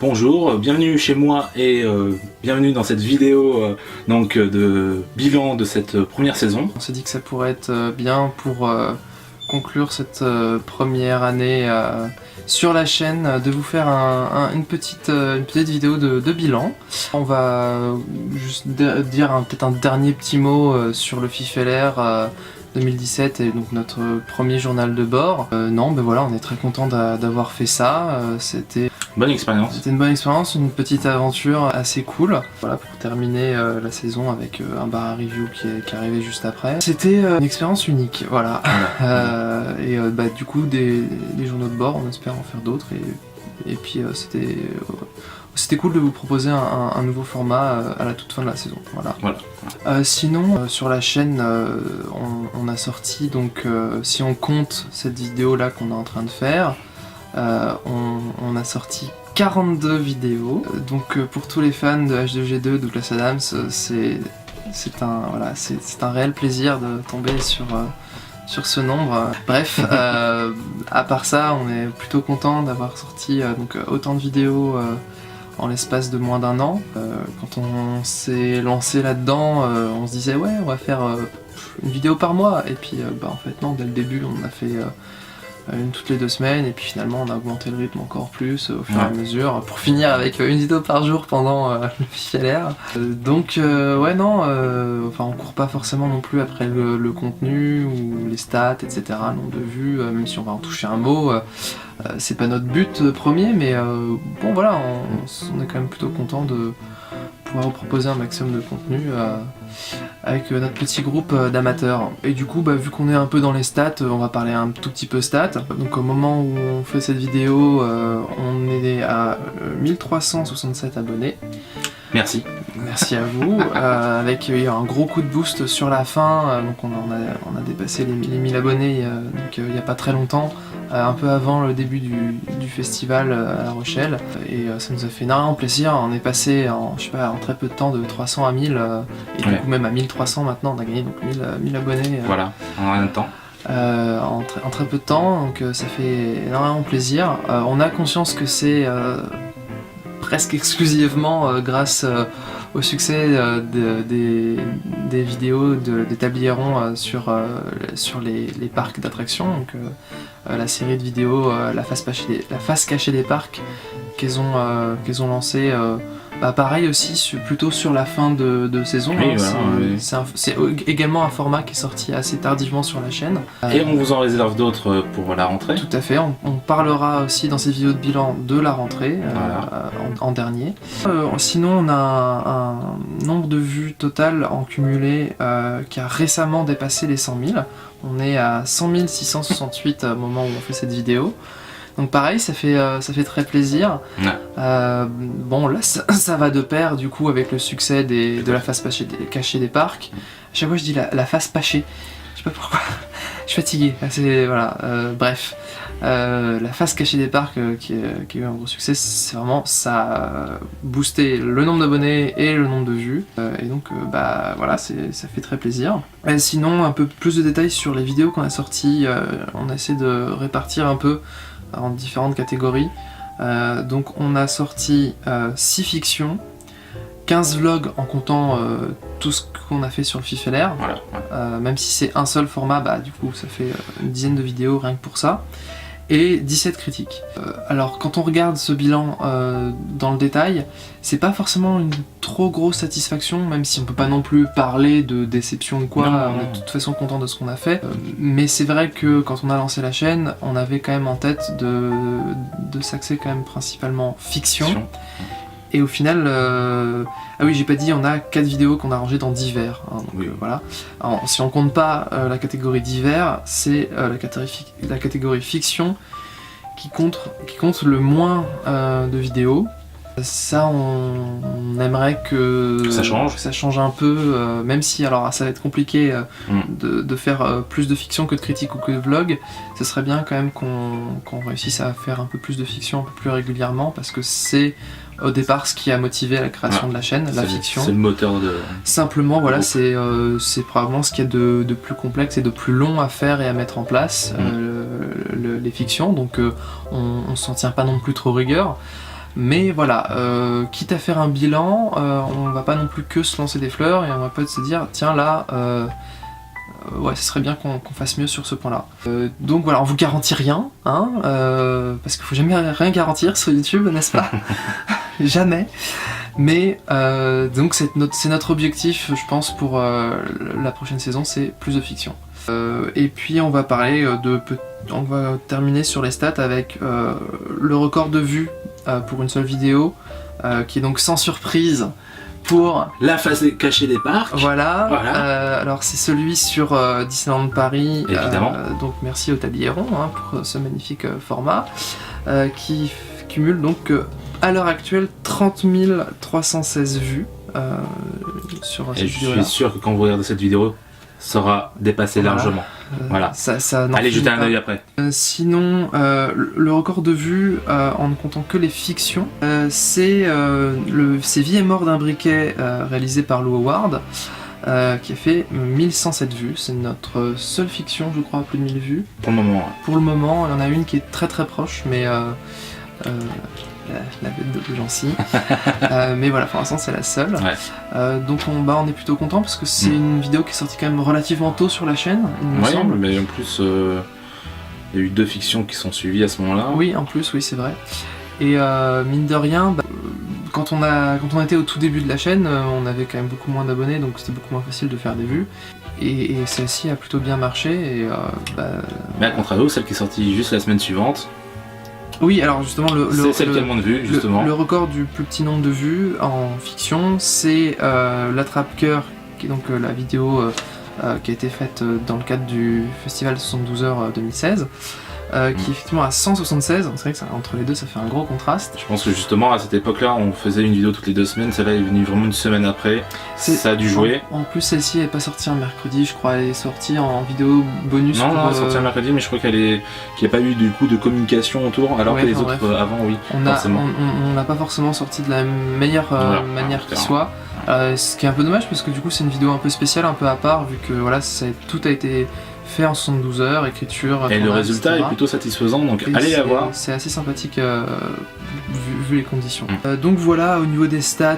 Bonjour, bienvenue chez moi et bienvenue dans cette vidéo de bilan de cette première saison. On s'est dit que ça pourrait être bien pour conclure cette première année sur la chaîne, de vous faire une petite vidéo de bilan. On va juste dire peut-être un dernier petit mot sur le FIFLR 2017 et donc notre premier journal de bord. Non, ben voilà, on est très content d'avoir fait ça. C'était bonne expérience. C'était une bonne expérience, une petite aventure assez cool. Voilà, pour terminer la saison avec un bar à review qui est arrivé juste après. C'était une expérience unique, voilà. Du coup, des journaux de bord, on espère en faire d'autres. Et puis c'était cool de vous proposer un nouveau format à la toute fin de la saison. Voilà. Sinon, sur la chaîne, on a sorti, donc si on compte cette vidéo là qu'on est en train de faire, on a sorti 42 vidéos. Donc pour tous les fans de H2G2, Douglas Adams, c'est un réel plaisir de tomber sur ce nombre. Bref, à part ça, on est plutôt content d'avoir sorti autant de vidéos en l'espace de moins d'un an. Quand on s'est lancé là-dedans, on se disait ouais, on va faire une vidéo par mois, et puis en fait non, dès le début on a fait une toutes les 2 semaines, et puis finalement on a augmenté le rythme encore plus au fur et à mesure, pour finir avec une vidéo par jour pendant le FIFLR. On court pas forcément non plus après le contenu ou les stats, etc., le nombre de vues, même si on va en toucher un mot. C'est pas notre but premier, mais bon voilà, on est quand même plutôt content de pouvoir vous proposer un maximum de contenu avec notre petit groupe d'amateurs. Et du coup, vu qu'on est un peu dans les stats, on va parler un tout petit peu stats. Donc au moment où on fait cette vidéo, on est à 1367 abonnés. Merci. Merci à vous, avec un gros coup de boost sur la fin, donc on a dépassé les 1000 abonnés il n'y a pas très longtemps, un peu avant le début du festival à La Rochelle, et ça nous a fait énormément plaisir. On est passé en très peu de temps de 300 à 1000, et du coup même à 1300 maintenant, on a gagné donc 1000 abonnés. Voilà, en rien de temps. En très peu de temps, donc ça fait énormément plaisir. On a conscience que c'est presque exclusivement grâce au succès des vidéos des tabliérons sur les parcs d'attractions, donc la série de vidéos la face cachée des parcs qu'ils ont lancé, pareil aussi plutôt sur la fin de saison. Oui, c'est également un format qui est sorti assez tardivement sur la chaîne. Et on vous en réserve d'autres pour la rentrée. Tout à fait, on parlera aussi dans ces vidéos de bilan de la rentrée, en dernier. Sinon, on a un nombre de vues total en cumulé qui a récemment dépassé les 100 000. On est à 100 668 au moment où on fait cette vidéo. Donc pareil, ça fait très plaisir. Bon là, ça va de pair du coup avec le succès de la face cachée des parcs. À chaque fois je dis la face cachée, je sais pas pourquoi, je suis fatigué. Bref, la face cachée des parcs qui a eu un gros succès, c'est vraiment, ça a boosté le nombre d'abonnés et le nombre de vues, et donc voilà, ça fait très plaisir. Et sinon, un peu plus de détails sur les vidéos qu'on a sorties, on a essayé de répartir un peu en différentes catégories. Donc on a sorti 6 fictions, 15 vlogs en comptant tout ce qu'on a fait sur le FIFLR. Même si c'est un seul format, du coup ça fait une dizaine de vidéos rien que pour ça. Et 17 critiques. Alors quand on regarde ce bilan dans le détail, c'est pas forcément une trop grosse satisfaction, même si on peut pas non plus parler de déception ou quoi. On est de toute façon content de ce qu'on a fait, mais c'est vrai que quand on a lancé la chaîne, on avait quand même en tête de s'axer quand même principalement fiction. Et au final, ah oui, j'ai pas dit, on a 4 vidéos qu'on a rangées dans divers, voilà. Alors, si on compte pas la catégorie divers, c'est la catégorie fiction qui compte le moins de vidéos. Ça, on aimerait que ça change un peu, même si alors ça va être compliqué de faire plus de fiction que de critique ou que de vlog. Ce serait bien quand même qu'on réussisse à faire un peu plus de fiction un peu plus régulièrement, parce que c'est au départ ce qui a motivé la création de la chaîne, la fiction. C'est le moteur de... Simplement, voilà, c'est probablement ce qu'il y a de plus complexe et de plus long à faire et à mettre en place, les fictions, donc on s'en tient pas non plus trop rigueur. Mais voilà, quitte à faire un bilan, on va pas non plus que se lancer des fleurs et on va peut-être se dire tiens là, ouais, ce serait bien qu'on fasse mieux sur ce point-là. Donc voilà, on vous garantit rien, hein, parce qu'il faut jamais rien garantir sur YouTube, n'est-ce pas? Jamais. Mais donc c'est notre objectif, je pense, pour la prochaine saison, c'est plus de fiction. Et puis on va parler on va terminer sur les stats avec le record de vues pour une seule vidéo, qui est donc sans surprise pour la face cachée des parcs. Voilà. Alors c'est celui sur Disneyland Paris. Évidemment. Donc merci au Tabliéron hein, pour ce magnifique format qui cumule donc à l'heure actuelle 30 316 vues sur cette vidéo. Et je suis sûr que quand vous regardez cette vidéo, ça sera dépassé largement. Voilà. Allez jeter un œil après. Sinon, le record de vues, en ne comptant que les fictions, c'est Vie et mort d'un briquet réalisé par Lou Howard, qui a fait 1107 vues. C'est notre seule fiction, je crois, à plus de 1000 vues. Pour le moment. Pour le moment, il y en a une qui est très très proche, mais la bête de Jancy. Mais voilà, pour l'instant c'est la seule. Ouais. Donc on est plutôt content parce que c'est une vidéo qui est sortie quand même relativement tôt sur la chaîne, il me semble. Mais en plus il y a eu 2 fictions qui sont suivies à ce moment-là. Oui, en plus, oui, c'est vrai. Et mine de rien, quand on était au tout début de la chaîne, on avait quand même beaucoup moins d'abonnés, donc c'était beaucoup moins facile de faire des vues. Et celle-ci a plutôt bien marché. Et, mais à contrario, celle qui est sortie juste la semaine suivante. Oui, alors justement, c'est celle qui a le moins de vues, justement. Le record du plus petit nombre de vues en fiction, c'est l'Attrape-Cœur, qui est donc la vidéo qui a été faite dans le cadre du festival 72 heures 2016, qui effectivement a 176, c'est vrai que entre les deux ça fait un gros contraste. Je pense que justement à cette époque-là, on faisait une vidéo toutes les 2 semaines, celle-là est venue vraiment une semaine après, ça a dû jouer. En plus celle-ci n'est pas sortie un mercredi, je crois, elle est sortie en vidéo bonus. Non, elle est sortie un mercredi, mais je crois qu'il n'y a pas eu du coup de communication autour, alors que les autres avant, oui, forcément. On l'a pas forcément sorti de la meilleure manière qui soit. Ce qui est un peu dommage parce que du coup c'est une vidéo un peu spéciale, un peu à part, vu que voilà, tout a été fait en 72 heures, écriture, et le résultat est plutôt satisfaisant, donc allez la voir. C'est assez sympathique vu les conditions. Donc voilà, au niveau des stats,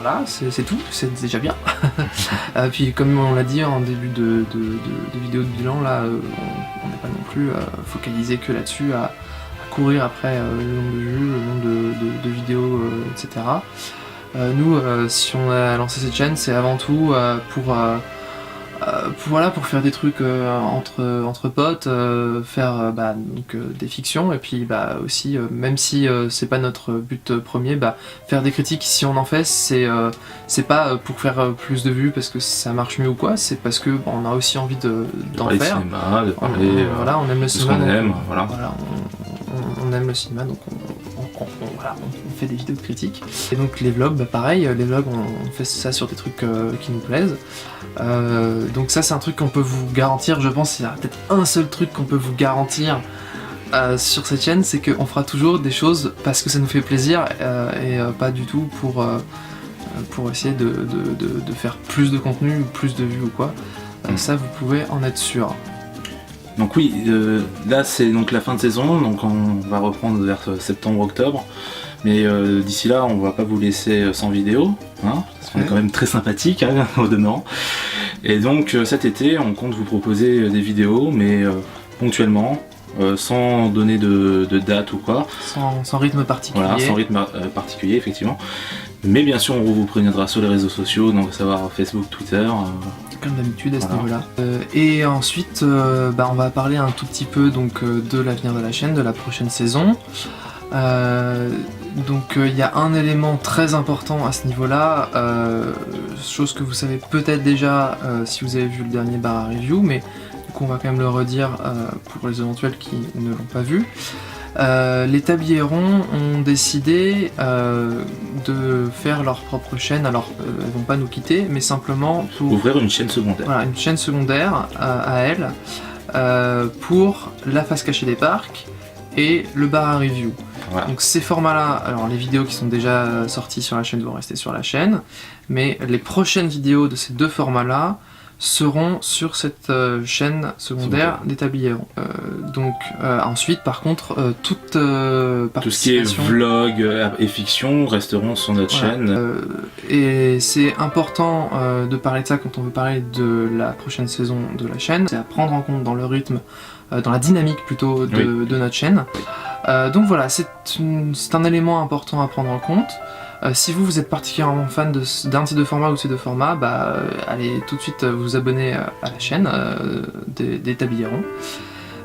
voilà, c'est tout, c'est déjà bien. Puis comme on l'a dit en début de vidéo de bilan, là, on n'est pas non plus focalisé que là-dessus, à courir après le nombre de vues, le nombre de vidéos, etc. Nous, si on a lancé cette chaîne, c'est avant tout pour faire des trucs entre potes, faire donc, des fictions, et puis aussi, même si c'est pas notre but premier, faire des critiques. Si on en fait, c'est pas pour faire plus de vues parce que ça marche mieux ou quoi, c'est parce que on a aussi envie d'en faire. Cinéma, de parler, voilà, on aime le cinéma. Voilà. On aime le cinéma, donc on fait des vidéos de critiques. Et donc les vlogs, pareil, les vlogs on fait ça sur des trucs qui nous plaisent. Donc ça c'est un truc qu'on peut vous garantir, je pense, il y a peut-être un seul truc qu'on peut vous garantir sur cette chaîne, c'est qu'on fera toujours des choses parce que ça nous fait plaisir et pas du tout pour essayer de faire plus de contenu ou plus de vues ou quoi. Ça vous pouvez en être sûr. Donc oui, là c'est donc la fin de saison, donc on va reprendre vers septembre-octobre, mais d'ici là on va pas vous laisser sans vidéo, hein, parce qu'on est quand même très sympathique hein, au demeurant. Et donc cet été on compte vous proposer des vidéos, mais ponctuellement, sans donner de date ou quoi. Sans rythme particulier. Voilà, sans rythme particulier effectivement. Mais bien sûr on vous préviendra sur les réseaux sociaux, donc à savoir Facebook, Twitter. Comme d'habitude à ce niveau-là. Et ensuite, on va parler un tout petit peu donc, de l'avenir de la chaîne, de la prochaine saison. Donc il y a un élément très important à ce niveau-là, chose que vous savez peut-être déjà si vous avez vu le dernier Bara Review, mais du coup on va quand même le redire pour les éventuels qui ne l'ont pas vu. Les Tabliérons ont décidé de faire leur propre chaîne, alors elles vont pas nous quitter, mais simplement pour ouvrir une chaîne secondaire. Voilà, une chaîne secondaire à elles, pour la face cachée des parcs et le Bara Review. Voilà. Donc ces formats-là, alors les vidéos qui sont déjà sorties sur la chaîne vont rester sur la chaîne, mais les prochaines vidéos de ces deux formats-là seront sur cette chaîne secondaire des tabliers-ronds. Ensuite, par contre, toute participation... Tout ce qui est vlog et fiction resteront sur notre chaîne. Et c'est important de parler de ça quand on veut parler de la prochaine saison de la chaîne. C'est à prendre en compte dans le rythme, dans la dynamique plutôt de notre chaîne. Donc voilà, c'est un élément important à prendre en compte. Si vous êtes particulièrement fan d'un de ces deux formats ou ces deux formats, allez tout de suite vous abonner à la chaîne des tabliers-ronds.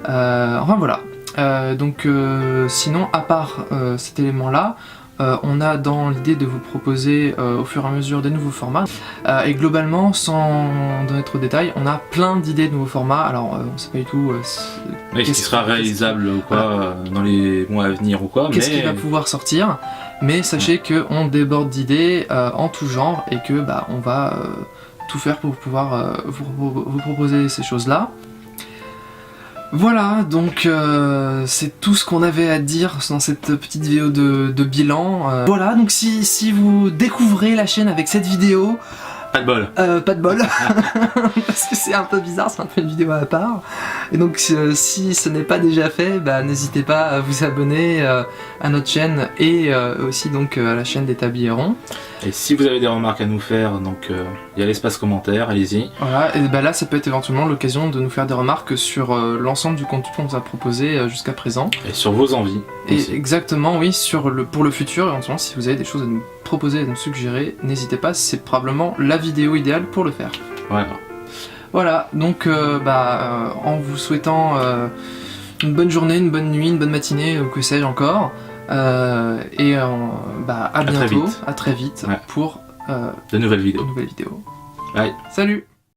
Enfin voilà. Sinon, à part cet élément-là, on a dans l'idée de vous proposer au fur et à mesure des nouveaux formats. Et globalement, sans donner trop de détails, on a plein d'idées de nouveaux formats. Alors, on ne sait pas du tout ce qui sera réalisable ou quoi dans les mois à venir ou quoi. Qu'est-ce qui va pouvoir sortir. Mais sachez qu'on déborde d'idées en tout genre et que on va tout faire pour pouvoir vous proposer ces choses-là. Voilà, donc c'est tout ce qu'on avait à dire dans cette petite vidéo de bilan. Voilà, donc si vous découvrez la chaîne avec cette vidéo... Pas de bol. Pas de bol. Parce que c'est un peu bizarre, c'est un peu une vidéo à part. Et donc si ce n'est pas déjà fait, n'hésitez pas à vous abonner à notre chaîne et aussi donc à la chaîne des tabliers-ronds. Et si vous avez des remarques à nous faire, donc il y a l'espace commentaire, allez-y. Voilà, et là ça peut être éventuellement l'occasion de nous faire des remarques sur l'ensemble du contenu qu'on vous a proposé jusqu'à présent. Et sur vos envies. Et exactement, oui, pour le futur, éventuellement, si vous avez des choses à nous proposer, à nous suggérer, n'hésitez pas, c'est probablement la vidéo idéale pour le faire. Voilà, donc en vous souhaitant une bonne journée, une bonne nuit, une bonne matinée, ou que sais-je encore, à bientôt, à très vite pour de nouvelles vidéos. Salut!